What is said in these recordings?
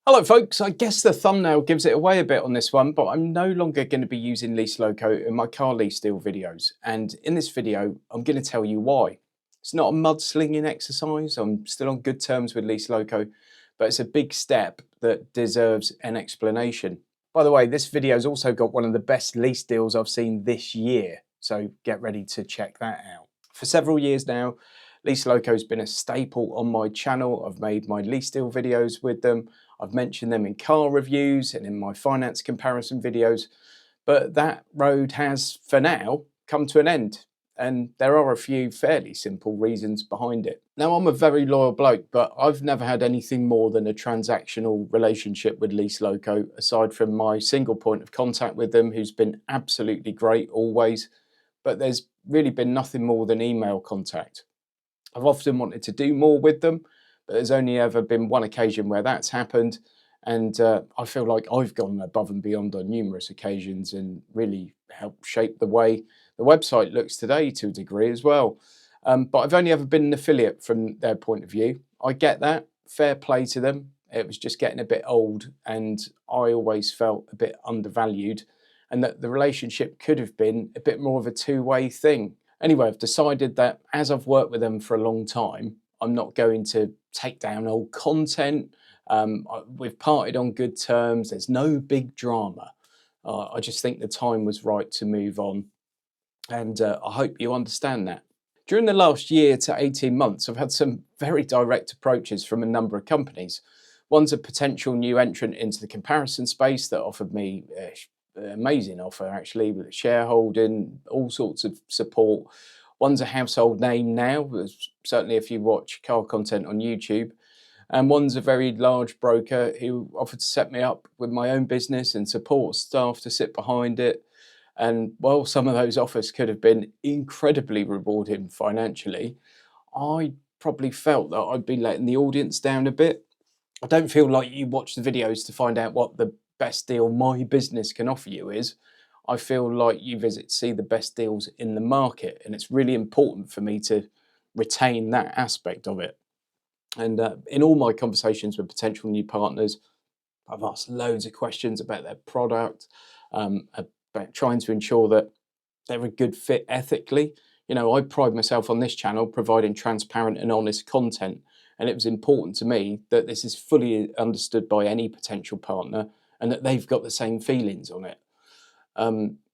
Hello folks, I guess the thumbnail gives it away a bit on this one, but I'm no longer going to be using Lease Loco in my car lease deal videos. And in this video, I'm going to tell you why. It's not a mudslinging exercise, I'm still on good terms with Lease Loco, but it's a big step that deserves an explanation. By the way, this video's also got one of the best lease deals I've seen this year, so get ready to check that out. For several years now, Lease Loco's been a staple on my channel. I've made my lease deal videos with them. I've mentioned them in car reviews and in my finance comparison videos, but that road has, for now, come to an end. And there are a few fairly simple reasons behind it. Now, I'm a very loyal bloke, but I've never had anything more than a transactional relationship with Lease Loco, aside from my single point of contact with them, who's been absolutely great always. But there's really been nothing more than email contact. I've often wanted to do more with them, but there's only ever been one occasion where that's happened. And I feel like I've gone above and beyond on numerous occasions and really helped shape the way the website looks today to a degree as well. But I've only ever been an affiliate from their point of view. I get that, fair play to them. It was just getting a bit old and I always felt a bit undervalued and that the relationship could have been a bit more of a two-way thing. Anyway, I've decided that as I've worked with them for a long time, I'm not going to take down old content. We've parted on good terms. There's no big drama. I just think the time was right to move on. And I hope you understand that. During the last year to 18 months, I've had some very direct approaches from a number of companies. One's a potential new entrant into the comparison space that offered me amazing offer actually, with shareholding, all sorts of support. One's a household name now, certainly if you watch car content on YouTube, and one's a very large broker who offered to set me up with my own business and support staff to sit behind it. And while some of those offers could have been incredibly rewarding financially, I probably felt that I'd been letting the audience down a bit. I don't feel like you watch the videos to find out what the best deal my business can offer you is. I feel like you visit to see the best deals in the market, and it's really important for me to retain that aspect of it. And in all my conversations with potential new partners, I've asked loads of questions about their product, about trying to ensure that they're a good fit ethically. You know, I pride myself on this channel providing transparent and honest content, and it was important to me that this is fully understood by any potential partner and that they've got the same feelings on it.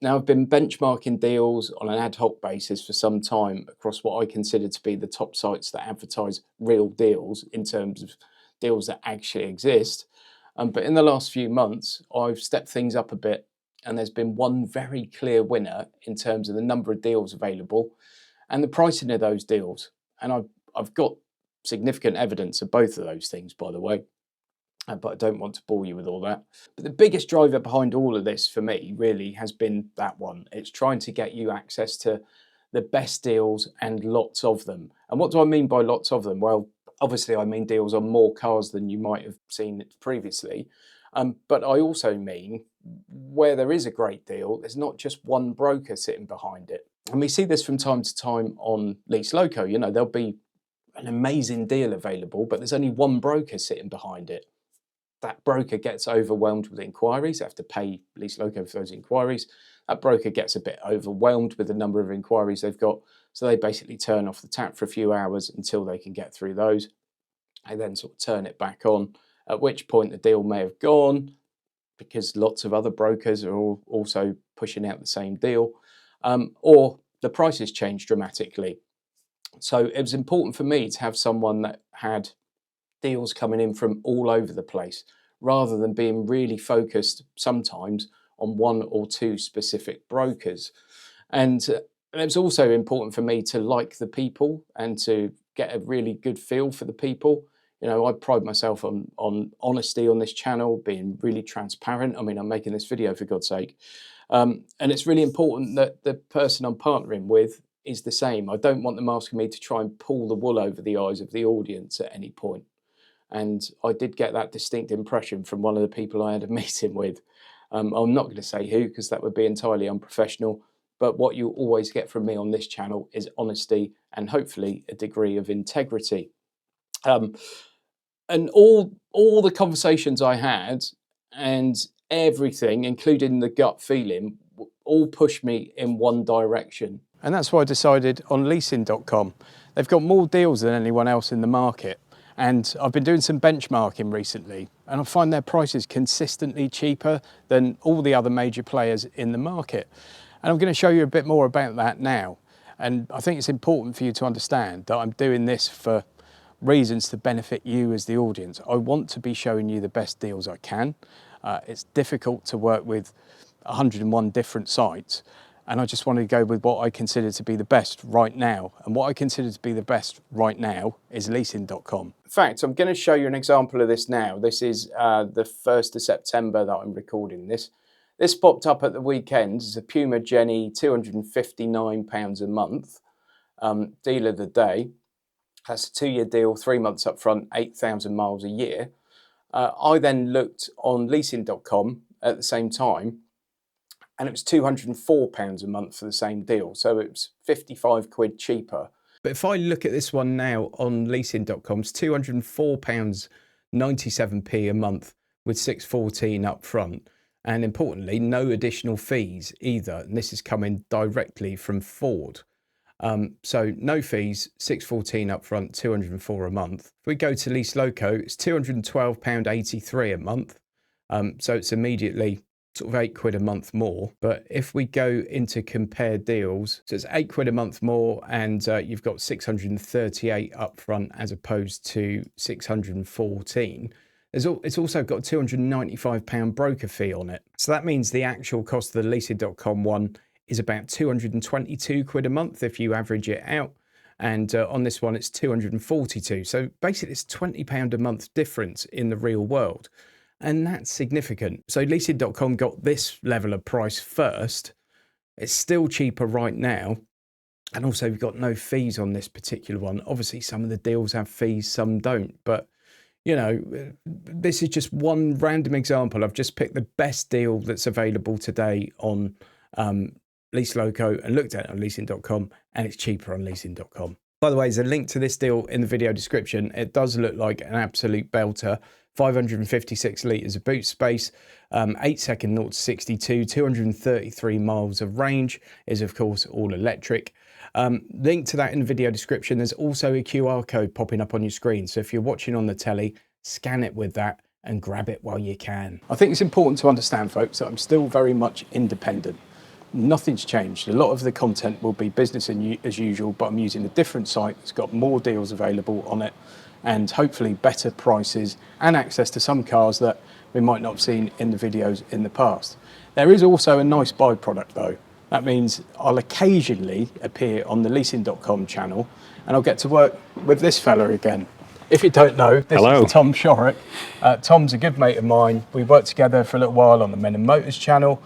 Now, I've been benchmarking deals on an ad hoc basis for some time across what I consider to be the top sites that advertise real deals in terms of deals that actually exist. But in the last few months, I've stepped things up a bit, and there's been one very clear winner in terms of the number of deals available and the pricing of those deals. And I've got significant evidence of both of those things, by the way. But I don't want to bore you with all that. But the biggest driver behind all of this for me really has been that one. It's trying to get you access to the best deals and lots of them. And what do I mean by lots of them? Well, obviously I mean deals on more cars than you might have seen previously. But I also mean where there is a great deal, there's not just one broker sitting behind it. And we see this from time to time on Lease Loco. You know, there'll be an amazing deal available, but there's only one broker sitting behind it. That broker gets overwhelmed with inquiries. They have to pay Lease Loco for those inquiries. That broker gets a bit overwhelmed with the number of inquiries they've got. So they basically turn off the tap for a few hours until they can get through those. They then sort of turn it back on, at which point the deal may have gone because lots of other brokers are also pushing out the same deal, or the prices change dramatically. So it was important for me to have someone that had deals coming in from all over the place, rather than being really focused sometimes on one or two specific brokers. And it was also important for me to like the people and to get a really good feel for the people. You know, I pride myself on honesty on this channel, being really transparent. I mean, I'm making this video for God's sake. And it's really important that the person I'm partnering with is the same. I don't want them asking me to try and pull the wool over the eyes of the audience at any point. And I did get that distinct impression from one of the people I had a meeting with. I'm not going to say who, because that would be entirely unprofessional. But what you always get from me on this channel is honesty and hopefully a degree of integrity. And And all the conversations I had and everything, including the gut feeling, all pushed me in one direction. And that's why I decided on leasing.com. They've got more deals than anyone else in the market. And I've been doing some benchmarking recently, and I find their prices consistently cheaper than all the other major players in the market. And I'm going to show you a bit more about that now. And I think it's important for you to understand that I'm doing this for reasons to benefit you as the audience. I want to be showing you the best deals I can. It's difficult to work with 101 different sites, and I just wanted to go with what I consider to be the best right now. And what I consider to be the best right now is leasing.com. In fact, I'm going to show you an example of this now. This is the 1st of September that I'm recording this. This popped up at the weekend. It's a Puma Jenny, £259 a month, deal of the day. That's a 2-year deal, 3 months up front, 8,000 miles a year. I then looked on leasing.com at the same time, and it was £204 a month for the same deal. So it was 55 quid cheaper. But if I look at this one now on leasing.com, it's £204, 97p a month with 614 up front. And importantly, no additional fees either. And this is coming directly from Ford. So no fees, 614 up front, 204 a month. If we go to Lease Loco, it's £212.83 a month. So it's immediately sort of 8 quid a month more. But if we go into compare deals, so it's 8 quid a month more, and you've got 638 up front as opposed to 614. It's also got a £295 broker fee on it. So that means the actual cost of the leasing.com one is about 222 quid a month if you average it out. And on this one, it's 242. So basically it's £20 a month difference in the real world. And that's significant. So leasing.com got this level of price first. It's still cheaper right now. And also we've got no fees on this particular one. Obviously some of the deals have fees, some don't. But you know, this is just one random example. I've just picked the best deal that's available today on Lease Loco and looked at it on leasing.com, and it's cheaper on leasing.com. By the way, there's a link to this deal in the video description. It does look like an absolute belter. 556 litres of boot space, 8-second 0 to 62, 233 miles of range, is of course all electric. Link to that in the video description. There's also a QR code popping up on your screen. So if you're watching on the telly, scan it with that and grab it while you can. I think it's important to understand, folks, that I'm still very much independent. Nothing's changed. A lot of the content will be business as usual, but I'm using a different site that's got more deals available on it, and hopefully better prices and access to some cars that we might not have seen in the videos in the past. There is also a nice byproduct though. That means I'll occasionally appear on the leasing.com channel, and I'll get to work with this fella again. If you don't know, this is Tom Shorrock. Tom's a good mate of mine. We worked together for a little while on the Men and Motors channel.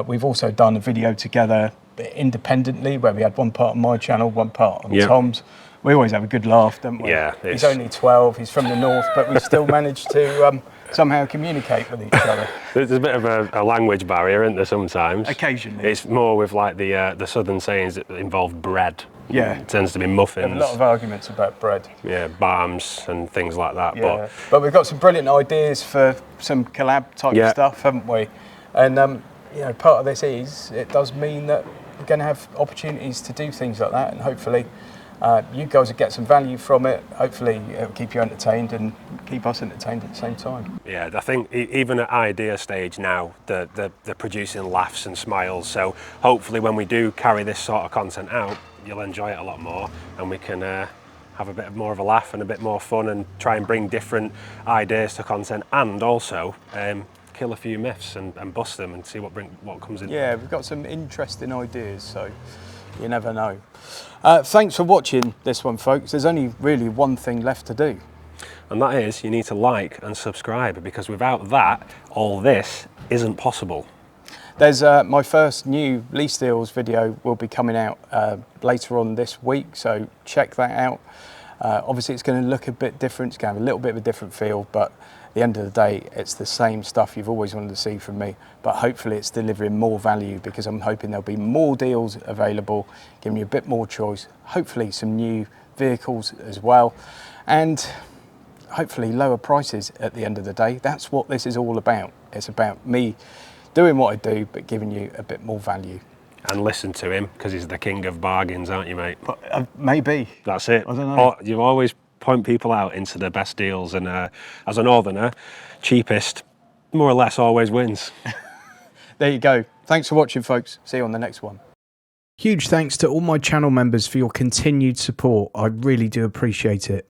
We've also done a video together independently where we had one part on my channel, one part on Tom's. We always have a good laugh, don't we? Yeah. He's only 12, he's from the north, but we still managed to somehow communicate with each other. There's a bit of a language barrier, isn't there, sometimes? Occasionally. It's more with like the southern sayings that involve bread. Yeah. It tends to be muffins. We have a lot of arguments about bread. Yeah, bars and things like that. Yeah. But we've got some brilliant ideas for some collab type stuff, haven't we? And you know, part of this is, it does mean that we're going to have opportunities to do things like that, and hopefully you guys will get some value from it. Hopefully it'll keep you entertained and keep us entertained at the same time. Yeah, I think even at idea stage now, they're producing laughs and smiles. So hopefully when we do carry this sort of content out, you'll enjoy it a lot more, and we can have a bit more of a laugh and a bit more fun, and try and bring different ideas to content, and also kill a few myths and bust them and see what comes in. Yeah, we've got some interesting ideas, so you never know. Thanks for watching this one, folks. There's only really one thing left to do. And that is, you need to like and subscribe, because without that, all this isn't possible. There's my first new lease deals video will be coming out later on this week, so check that out. Obviously it's going to look a bit different, it's going to have a little bit of a different feel, but at the end of the day, it's the same stuff you've always wanted to see from me, but hopefully it's delivering more value, because I'm hoping there'll be more deals available, giving you a bit more choice, hopefully some new vehicles as well. And hopefully lower prices at the end of the day. That's what this is all about. It's about me doing what I do, but giving you a bit more value. And listen to him, because he's the king of bargains, aren't you, mate? Maybe. That's it. I don't know. You always point people out into the best deals, and as a northerner, cheapest more or less always wins. There you go. Thanks for watching, folks. See you on the next one. Huge thanks to all my channel members for your continued support. I really do appreciate it.